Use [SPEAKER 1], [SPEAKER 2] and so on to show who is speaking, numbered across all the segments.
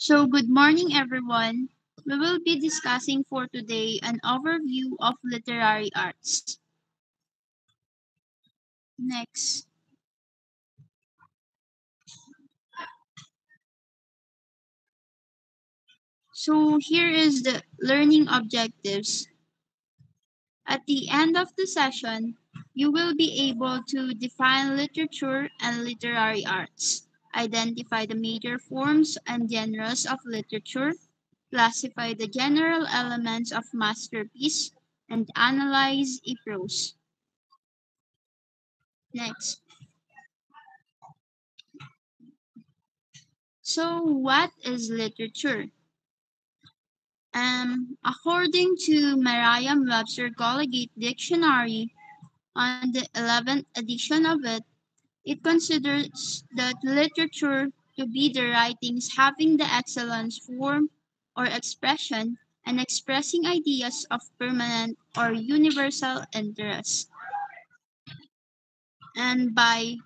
[SPEAKER 1] So, good morning, everyone. We will be discussing for today an overview of literary arts. Next. So, here is the learning objectives. At the end of the session, you will be able to define literature and literary arts, identify the major forms and genres of literature, classify the general elements of masterpiece, and analyze a prose. Next. So, what is literature? According to Merriam-Webster Collegiate Dictionary, on the 11th edition of it, it considers that literature to be the writings having the excellence form or expression and expressing ideas of permanent or universal interest. And by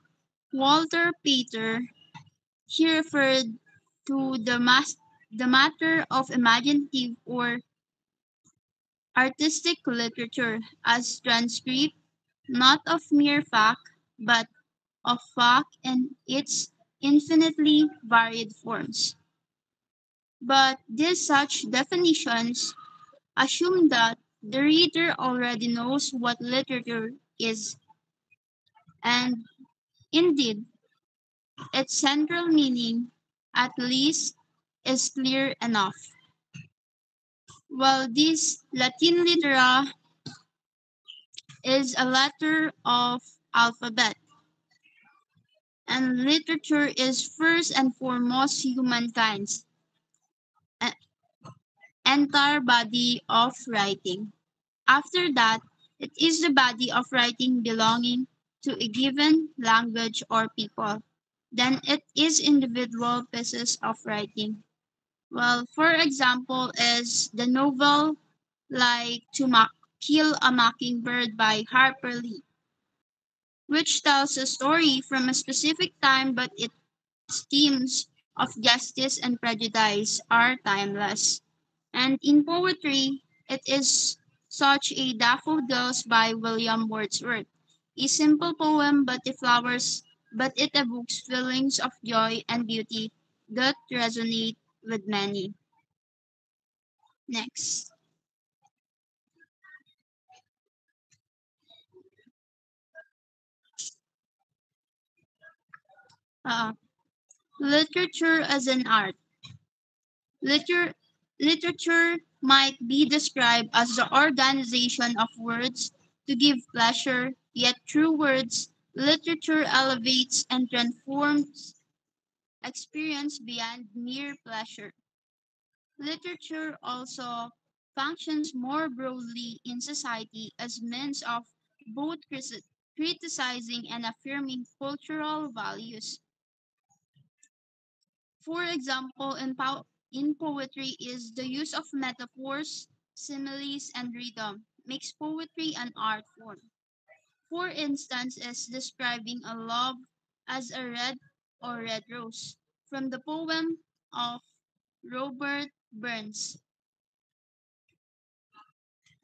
[SPEAKER 1] Walter Pater, he referred to the matter of imaginative or artistic literature as transcript not of mere fact, but of fact in its infinitely varied forms. But these such definitions assume that the reader already knows what literature is, and indeed, its central meaning, at least, is clear enough. While this Latin litera is a letter of alphabet, and literature is first and foremost humankind's e- entire body of writing. After that, it is the body of writing belonging to a given language or people. Then it is individual pieces of writing. Well, for example, is the novel like Kill a Mockingbird by Harper Lee, which tells a story from a specific time but its themes of justice and prejudice are timeless. And in poetry, it is such a Daffodils by William Wordsworth. A simple poem but it evokes feelings of joy and beauty that resonate with many. Next. Uh, Literature as an art. Liter- Literature might be described as the organization of words to give pleasure, yet through words, literature elevates and transforms experience beyond mere pleasure. Literature also functions more broadly in society as means of both criticizing and affirming cultural values. For example, in poetry is the use of metaphors, similes, and rhythm makes poetry an art form. For instance, is describing a love as a red or red rose from the poem of Robert Burns.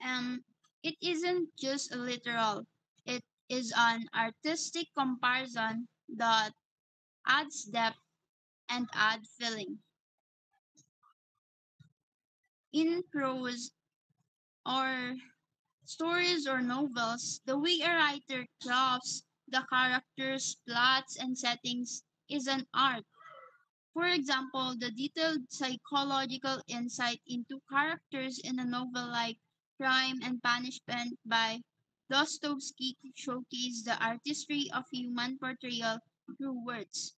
[SPEAKER 1] Um, it isn't just a literal, it is an artistic comparison that adds depth and add feeling. In prose or stories or novels, the way a writer crafts the characters, plots, and settings is an art. For example, the detailed psychological insight into characters in a novel like Crime and Punishment by Dostoevsky showcase the artistry of human portrayal through words.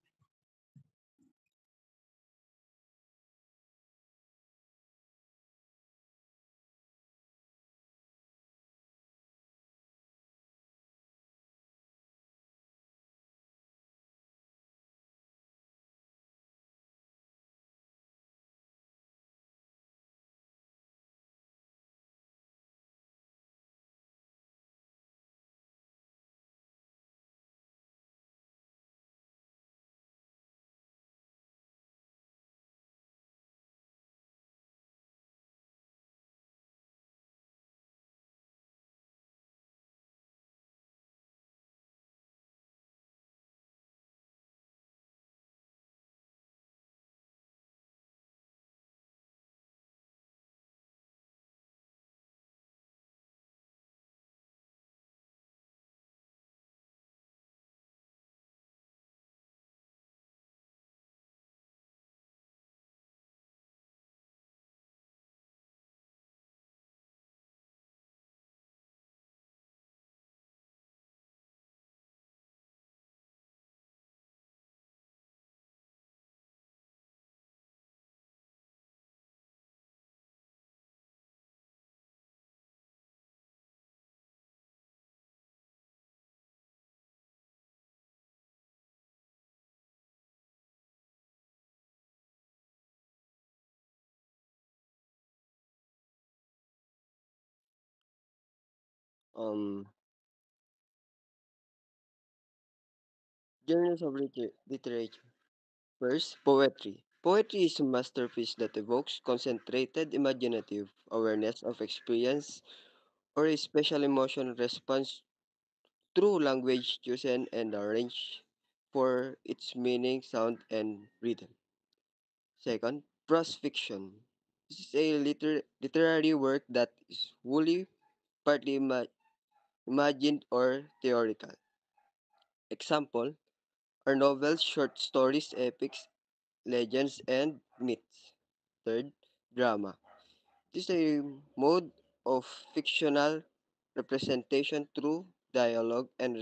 [SPEAKER 2] Um, Genres of literature. First, poetry. Poetry is a masterpiece that evokes concentrated imaginative awareness of experience or a special emotional response through language chosen and arranged for its meaning, sound, and rhythm. Second, prose fiction. This is a literary work that is wholly, partly imagined or theoretical. Example are novels, short stories, epics, legends, and myths. Third, drama. This is a mode of fictional representation through dialogue and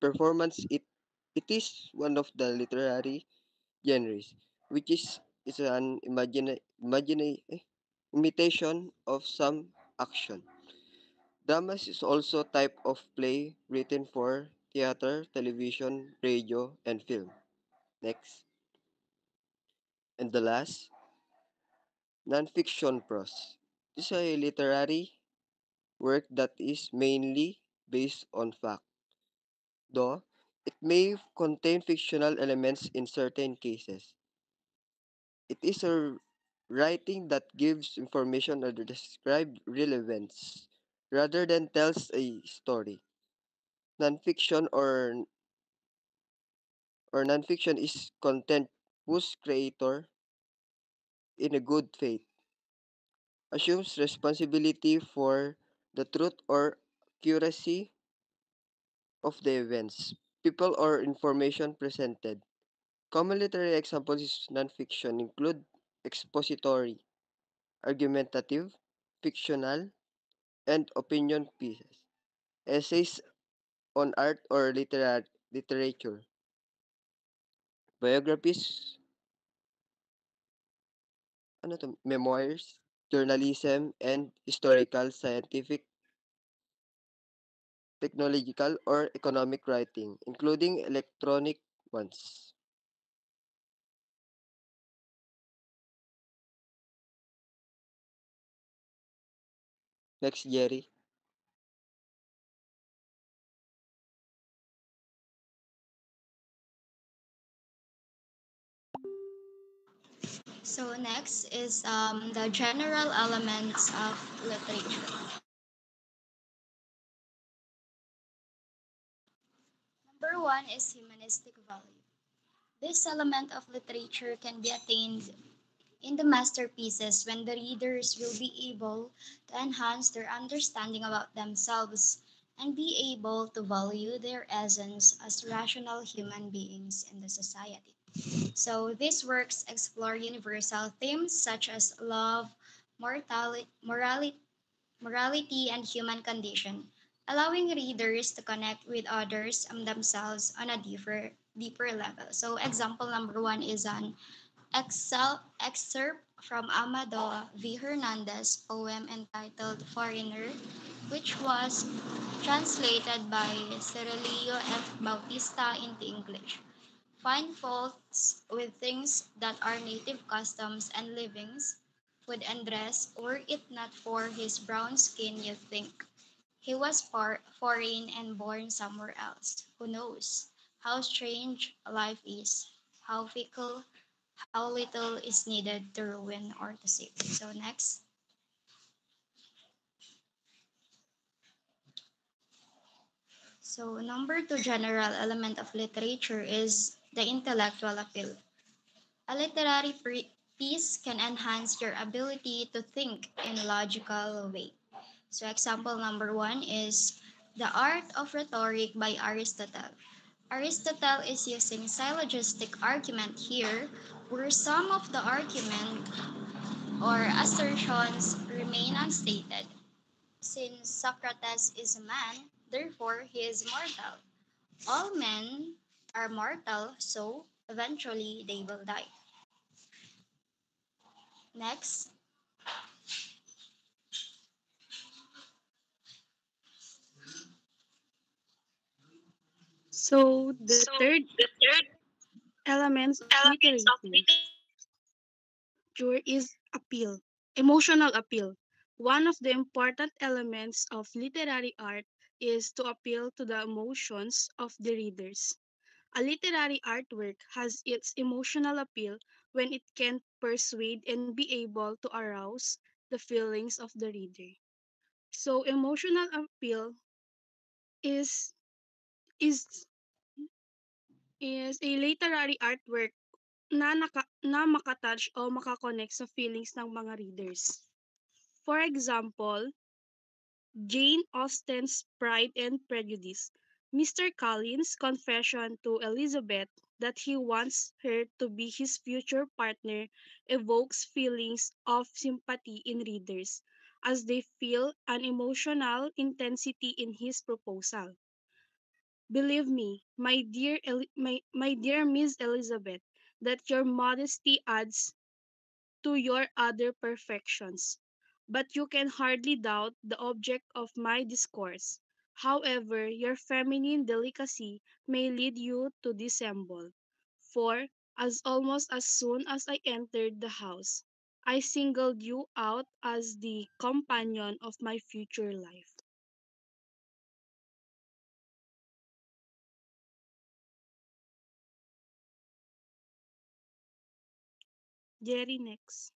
[SPEAKER 2] performance. It is one of the literary genres, which is an imitation of some action. Dramas is also a type of play written for theater, television, radio, and film. Next. And the last, nonfiction prose. This is a literary work that is mainly based on fact, though it may contain fictional elements in certain cases. It is a writing that gives information or describes real events rather than tells a story. Nonfiction or nonfiction is content whose creator, in a good faith, assumes responsibility for the truth or accuracy of the events, people, or information presented. Common literary examples of nonfiction include expository, argumentative, fictional, and opinion pieces, essays on art or literature, biographies, memoirs, journalism, and historical, scientific, technological, or economic writing, including electronic ones. Next, Jerry.
[SPEAKER 1] So next is the general elements of literature. Number one is humanistic value. This element of literature can be attained in the masterpieces when the readers will be able to enhance their understanding about themselves and be able to value their essence as rational human beings in the society. So these works explore universal themes such as love, morality, and human condition, allowing readers to connect with others and themselves on a deeper level. So example number one is an excerpt from Amador V. Hernandez poem entitled Foreigner, which was translated by Cirilio F. Bautista into English. Find faults with things that are native customs and livings, food and dress, were it not for his brown skin you think he was foreign and born somewhere else. Who knows? How strange life is, how fickle, how little is needed to ruin or to save. So next. So number two general element of literature is the intellectual appeal. A literary piece can enhance your ability to think in a logical way. So example number one is The Art of Rhetoric by Aristotle. Aristotle is using syllogistic argument here, where some of the argument or assertions remain unstated. Since Socrates is a man, therefore he is mortal. All men are mortal, so eventually they will die. Next.
[SPEAKER 3] So the third elements of literature is appeal, emotional appeal. One of the important elements of literary art is to appeal to the emotions of the readers. A literary artwork has its emotional appeal when it can persuade and be able to arouse the feelings of the reader. So emotional appeal is is is a literary artwork na makatouch o makakonect sa feelings ng mga readers. For example, Jane Austen's Pride and Prejudice. Mr. Collins' confession to Elizabeth that he wants her to be his future partner evokes feelings of sympathy in readers as they feel an emotional intensity in his proposal. Believe me, my dear Miss Elizabeth, that your modesty adds to your other perfections. But you can hardly doubt the object of my discourse. However, your feminine delicacy may lead you to dissemble. For, as almost as soon as I entered the house, I singled you out as the companion of my future life. Jerry next.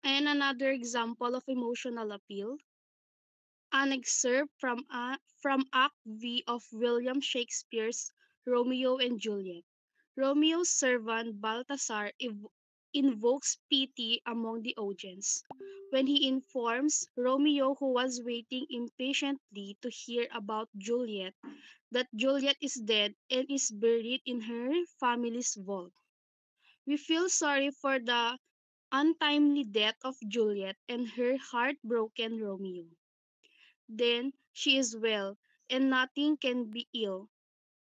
[SPEAKER 3] And another example of emotional appeal, an excerpt from Act V of William Shakespeare's Romeo and Juliet. Romeo's servant Balthasar invokes pity among the audience when he informs Romeo, who was waiting impatiently to hear about Juliet, that Juliet is dead and is buried in her family's vault. We feel sorry for the untimely death of Juliet and her heartbroken Romeo. Then she is well, and nothing can be ill.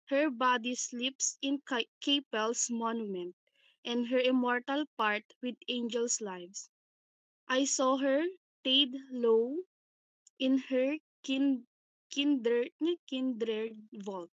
[SPEAKER 3] Her body sleeps in Capel's monument, and her immortal part with angels' lives. I saw her laid low in her kindred vault.